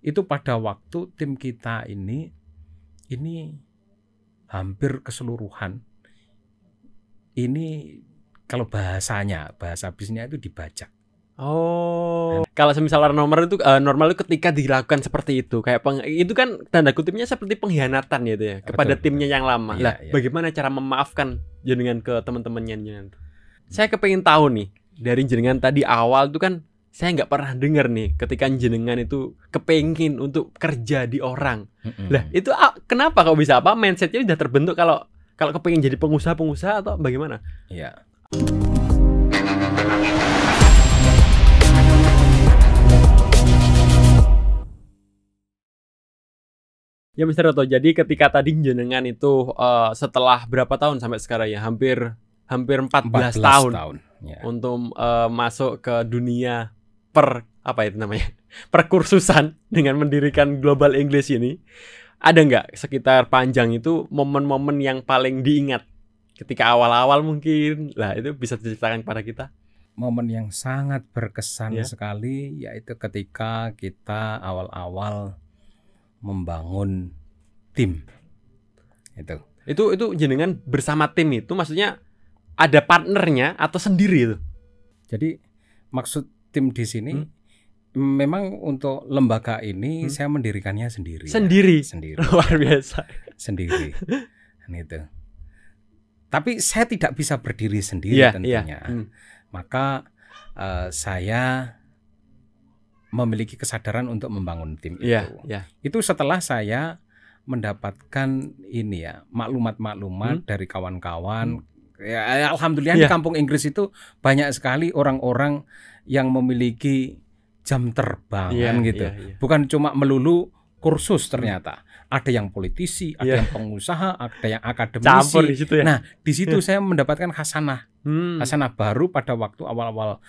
itu pada waktu tim kita ini hampir keseluruhan ini kalau bahasa bisnisnya itu dibajak. Oh, kalau semisal normal itu ketika dilakukan seperti itu, kayak itu kan tanda kutipnya seperti pengkhianatan gitu ya kepada timnya yang lama. Lah, bagaimana cara memaafkan jenengan ke teman-temannya jenengan? Saya kepengen tahu nih dari jenengan tadi awal itu kan saya nggak pernah dengar nih ketika jenengan itu kepengin untuk kerja di orang. Lah, itu kenapa kok bisa mindsetnya udah terbentuk kalau kepengin jadi pengusaha atau bagaimana? Iya. Ya Mr. Toto, jadi ketika tadi jenengan itu setelah berapa tahun sampai sekarang ya? Hampir 14 tahun. Ya. Untuk masuk ke dunia perkursusan dengan mendirikan Global English ini. Ada nggak sekitar panjang itu momen-momen yang paling diingat ketika awal-awal mungkin? Lah, itu bisa diceritakan kepada kita. Momen yang sangat berkesan sekali yaitu ketika kita awal-awal membangun tim. Itu jenengan bersama tim itu maksudnya ada partnernya atau sendiri itu? Jadi maksud tim di sini memang untuk lembaga ini saya mendirikannya sendiri. Sendiri. Luar biasa. Sendiri. Itu. Tapi saya tidak bisa berdiri sendiri tentunya. Maka saya memiliki kesadaran untuk membangun tim itu. Itu setelah saya mendapatkan maklumat-maklumat dari kawan-kawan. Ya, alhamdulillah di kampung Inggris itu banyak sekali orang-orang yang memiliki jam terbang gitu. Bukan cuma melulu kursus ternyata. Ada yang politisi, ada yang pengusaha, ada yang akademisi. Campur di situ ya. Nah, di situ saya mendapatkan khasanah. Khasanah baru pada waktu awal-awal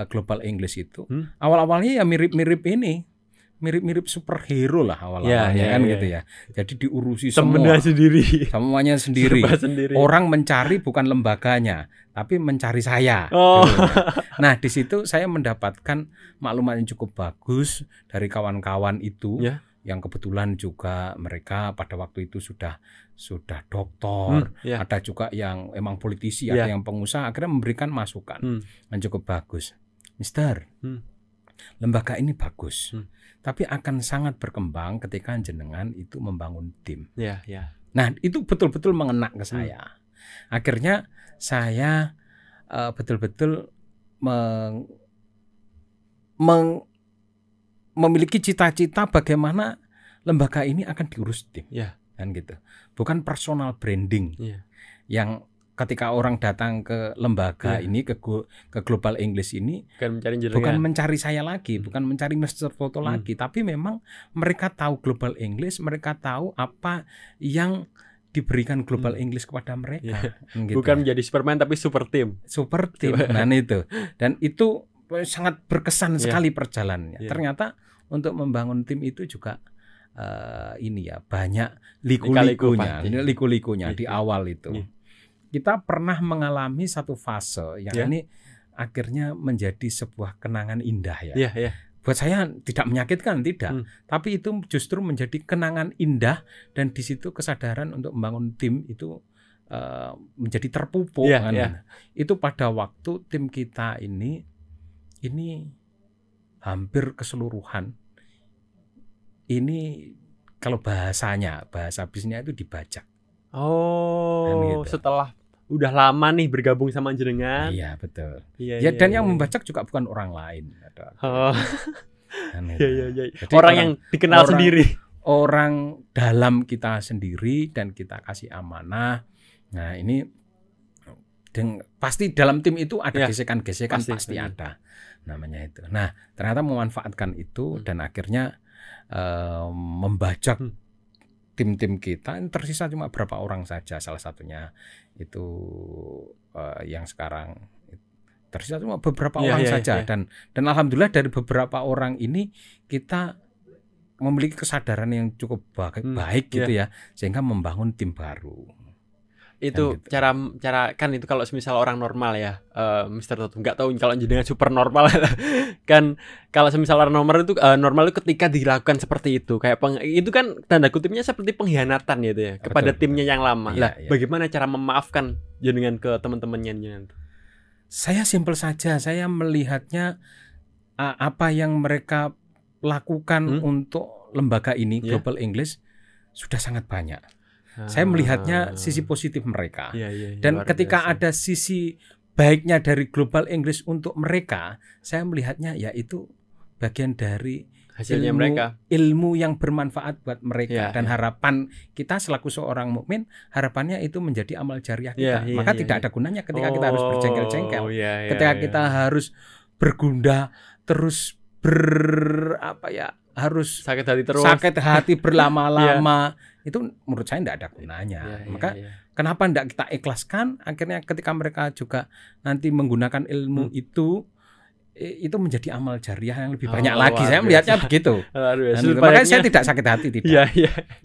Global English itu. Awal-awalnya ya mirip-mirip superhero lah awal-awalnya gitu ya. Jadi diurusi semuanya sendiri. Orang mencari bukan lembaganya, tapi mencari saya. Nah, di situ saya mendapatkan maklumat yang cukup bagus dari kawan-kawan itu. Yang kebetulan juga mereka pada waktu itu sudah doktor, ada juga yang emang politisi, ada yang pengusaha, akhirnya memberikan masukan yang cukup bagus. Mister, lembaga ini bagus, tapi akan sangat berkembang ketika jenengan itu membangun tim. Nah, itu betul-betul mengena ke saya. Akhirnya saya betul-betul memiliki cita-cita bagaimana lembaga ini akan diurus tim, kan gitu. Bukan personal branding, yang ketika orang datang ke lembaga ini ke Global English ini bukan mencari saya lagi, bukan mencari Mr. Toto lagi, tapi memang mereka tahu Global English, mereka tahu apa yang diberikan Global English kepada mereka. Gitu. Bukan menjadi Superman tapi super tim. Nah itu, dan itu sangat berkesan sekali perjalanannya. Ternyata untuk membangun tim itu juga banyak liku-likunya di awal itu. Kita pernah mengalami satu fase yang ini akhirnya menjadi sebuah kenangan indah ya. Buat saya tidak menyakitkan, tidak. Tapi itu justru menjadi kenangan indah, dan di situ kesadaran untuk membangun tim itu menjadi terpupuk. Itu pada waktu tim kita ini hampir keseluruhan ini kalau bahasa bisnisnya itu dibajak. Setelah udah lama nih bergabung sama jenengan. Iya, betul. Dan yang membajak juga bukan orang lain. Orang yang dikenal sendiri. Orang dalam kita sendiri, dan kita kasih amanah. Nah, ini pasti dalam tim itu ada gesekan-gesekan, pasti ada namanya itu. Nah, ternyata memanfaatkan itu dan akhirnya membajak tim-tim kita. Tersisa cuma berapa orang saja, salah satunya itu yang sekarang tersisa cuma beberapa orang saja. Dan alhamdulillah dari beberapa orang ini kita memiliki kesadaran yang cukup baik gitu ya, sehingga membangun tim baru. Itu gitu. cara kan itu kalau semisal orang normal ya, Mister Toto, nggak tahu kalau jenengan super normal kan. Kalau semisal orang normal itu normal itu ketika dilakukan seperti itu, kayak itu kan tanda kutipnya seperti pengkhianatan gitu ya kepada timnya yang lama. Lah, bagaimana cara memaafkan jenengan ke teman-temannya jenengan? Saya simpel saja, saya melihatnya apa yang mereka lakukan untuk lembaga ini, Global English, sudah sangat banyak. Saya melihatnya sisi positif mereka. Dan ketika ada sisi baiknya dari Global English untuk mereka, saya melihatnya yaitu bagian dari hasilnya mereka, ilmu yang bermanfaat buat mereka. Dan harapan kita selaku seorang mukmin, harapannya itu menjadi amal jariah kita. Maka tidak ada gunanya ketika kita harus berjengkel-jengkel, ketika kita harus bergundah terus harus sakit hati terus, sakit hati berlama-lama. Itu menurut saya tidak ada gunanya. Maka kenapa tidak kita ikhlaskan? Akhirnya ketika mereka juga nanti menggunakan ilmu itu menjadi amal jariah yang lebih banyak lagi. Saya melihatnya begitu. Makanya saya tidak sakit hati, tidak.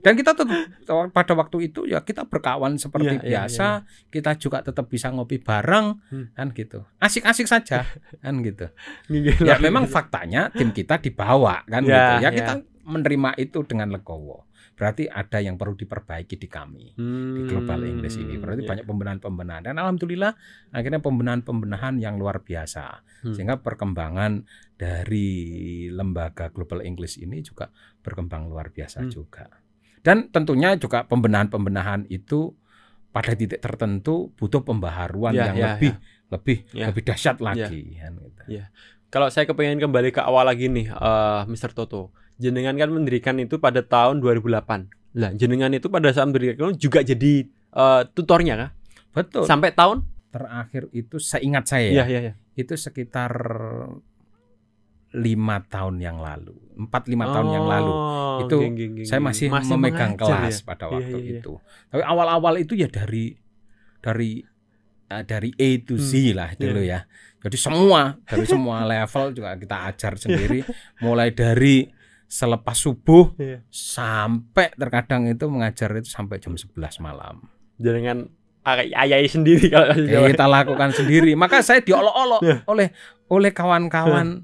Dan kita tetap pada waktu itu ya kita berkawan seperti biasa. Kita juga tetap bisa ngopi bareng, kan gitu. Asik-asik saja, kan gitu. Ya memang faktanya tim kita dibawa, kan gitu. Ya kita menerima itu dengan legowo. Berarti ada yang perlu diperbaiki di kami, di Global English ini. Berarti banyak pembenahan-pembenahan. Dan alhamdulillah akhirnya pembenahan-pembenahan yang luar biasa. Sehingga perkembangan dari lembaga Global English ini juga berkembang luar biasa juga. Dan tentunya juga pembenahan-pembenahan itu pada titik tertentu butuh pembaharuan yang lebih dahsyat lagi. Kalau saya kepengen kembali ke awal lagi nih, Mister Toto. Jenengan kan mendirikan itu pada tahun 2008. Lah, jenengan itu pada saat mendirikan juga jadi tutornya kah? Betul. Sampai tahun terakhir itu seingat saya itu sekitar 5 tahun yang lalu, 4-5 tahun yang lalu. Itu saya masih memegang kelas pada waktu itu. Tapi awal-awal itu ya dari A to Z lah dulu ya. Jadi dari semua level juga kita ajar sendiri, mulai dari selepas subuh sampai terkadang itu mengajar itu sampai jam 11 malam. Dengan ayai sendiri kalau kita lakukan sendiri. Maka saya diolok-olok oleh kawan-kawan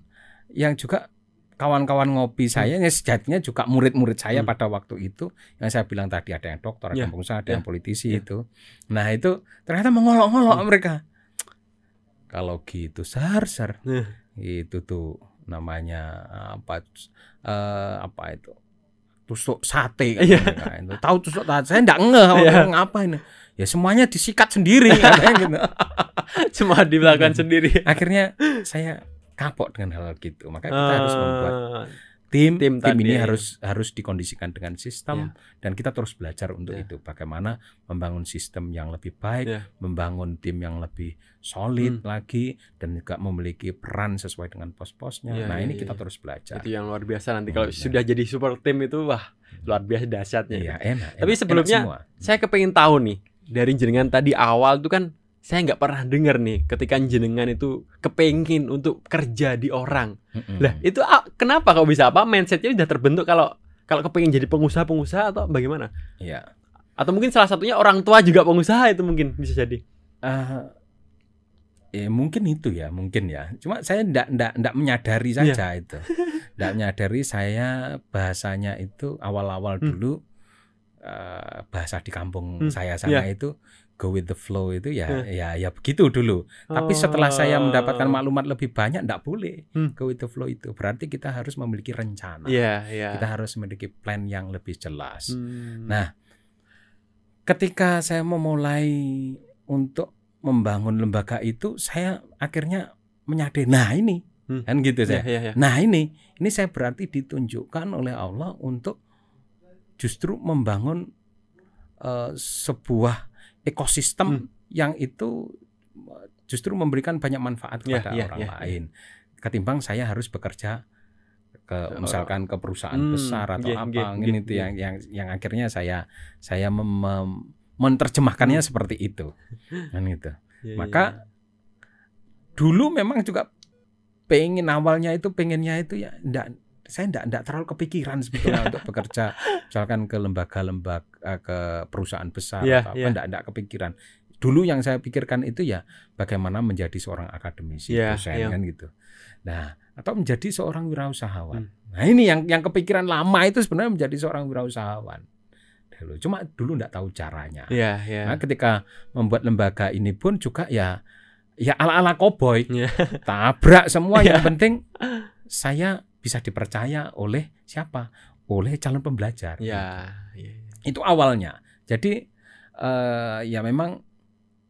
yang juga kawan-kawan ngopi saya, yang sejatinya juga murid-murid saya pada waktu itu. Yang saya bilang tadi ada yang dokter, ada yang pengusaha, ada yang politisi itu. Nah itu ternyata mengolok-olok mereka. Kalau gitu sar itu tuh namanya apa itu tusuk sate kan. Tahu tusuk sate? Saya enggak ngapain. Ya semuanya disikat sendiri katanya gitu. Semua dilakukan sendiri. Akhirnya saya kapok dengan hal gitu. Maka kita harus membuat tim ini harus dikondisikan dengan sistem dan kita terus belajar untuk itu. Bagaimana membangun sistem yang lebih baik, membangun tim yang lebih solid lagi, dan juga memiliki peran sesuai dengan pos-posnya. Ini kita terus belajar. Itu yang luar biasa nanti kalau sudah jadi super tim itu luar biasa dahsyatnya. Enak. Tapi sebelumnya saya kepengen tahu nih dari jenengan tadi awal itu kan saya nggak pernah dengar nih ketika jenengan itu kepengin untuk kerja di orang. Lah itu kenapa kok bisa? Apa mindsetnya udah terbentuk kalau kepengin jadi pengusaha atau bagaimana? Iya. Atau mungkin salah satunya orang tua juga pengusaha, itu mungkin bisa jadi. Mungkin ya. Cuma saya enggak menyadari saja itu. Enggak menyadari saya bahasanya itu awal-awal dulu bahasa di kampung saya sana itu go with the flow itu ya begitu dulu. Tapi setelah saya mendapatkan maklumat lebih banyak, enggak boleh go with the flow itu. Berarti kita harus memiliki rencana. Kita harus memiliki plan yang lebih jelas. Nah, ketika saya memulai untuk membangun lembaga itu, saya akhirnya menyadari, kan gitu saya. Nah ini saya berarti ditunjukkan oleh Allah untuk justru membangun sebuah ekosistem yang itu justru memberikan banyak manfaat kepada orang lain. Ketimbang saya harus bekerja misalkan ke perusahaan besar atau itu yang akhirnya saya menerjemahkannya seperti itu. Kan gitu. Maka dulu memang juga pengennya itu ya saya enggak terlalu kepikiran sebetulnya untuk bekerja misalkan ke lembaga-lembaga, ke perusahaan besar atau apa, enggak kepikiran. Dulu yang saya pikirkan itu ya bagaimana menjadi seorang akademisi, dosen kan gitu. Nah, atau menjadi seorang wirausahawan. Nah, ini yang kepikiran lama itu sebenarnya menjadi seorang wirausahawan. Cuma dulu enggak tahu caranya. Nah, ketika membuat lembaga ini pun juga ya ala-ala koboi. Tabrak semua, yang penting saya bisa dipercaya oleh siapa? Oleh calon pembelajar. Itu awalnya. Jadi ya memang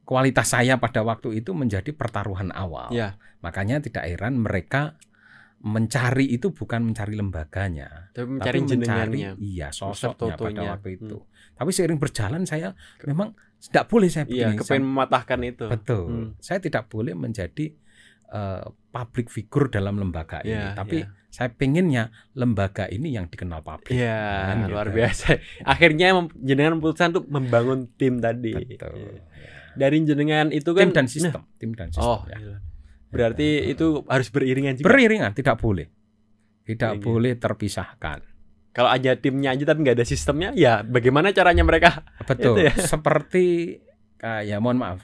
kualitas saya pada waktu itu menjadi pertaruhan awal. Makanya tidak heran mereka mencari itu bukan mencari lembaganya, tapi mencari sosoknya pada waktu itu. Tapi seiring berjalan saya memang tidak boleh saya kepengen mematahkan itu. Betul. Saya tidak boleh menjadi public figure dalam lembaga ini, tapi saya pengennya lembaga ini yang dikenal publik. Luar biasa. Akhirnya jenengan memutuskan untuk membangun tim tadi. Betul. Dari jenengan itu kan tim dan sistem. Berarti itu harus beriringan juga. Beriringan, tidak boleh boleh terpisahkan. Kalau aja timnya aja tapi nggak ada sistemnya, ya bagaimana caranya mereka? Betul. Seperti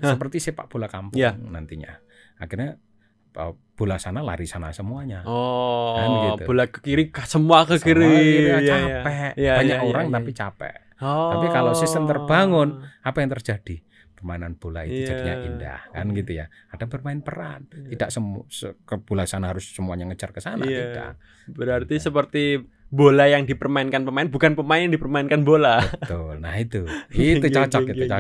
seperti sepak bola kampung nantinya. Akhirnya bola sana lari sana semuanya. Kan gitu. Bola ke kiri semua ke kiri. Capek. Banyak orang tapi capek. Tapi kalau sistem terbangun, apa yang terjadi? Permainan bola itu jadinya indah, kan gitu ya. Ada bermain peran, tidak ke bola sana harus semuanya ngejar ke sana, tidak. Berarti seperti bola yang dipermainkan pemain, bukan pemain yang dipermainkan bola. Betul. Nah itu cocok itu.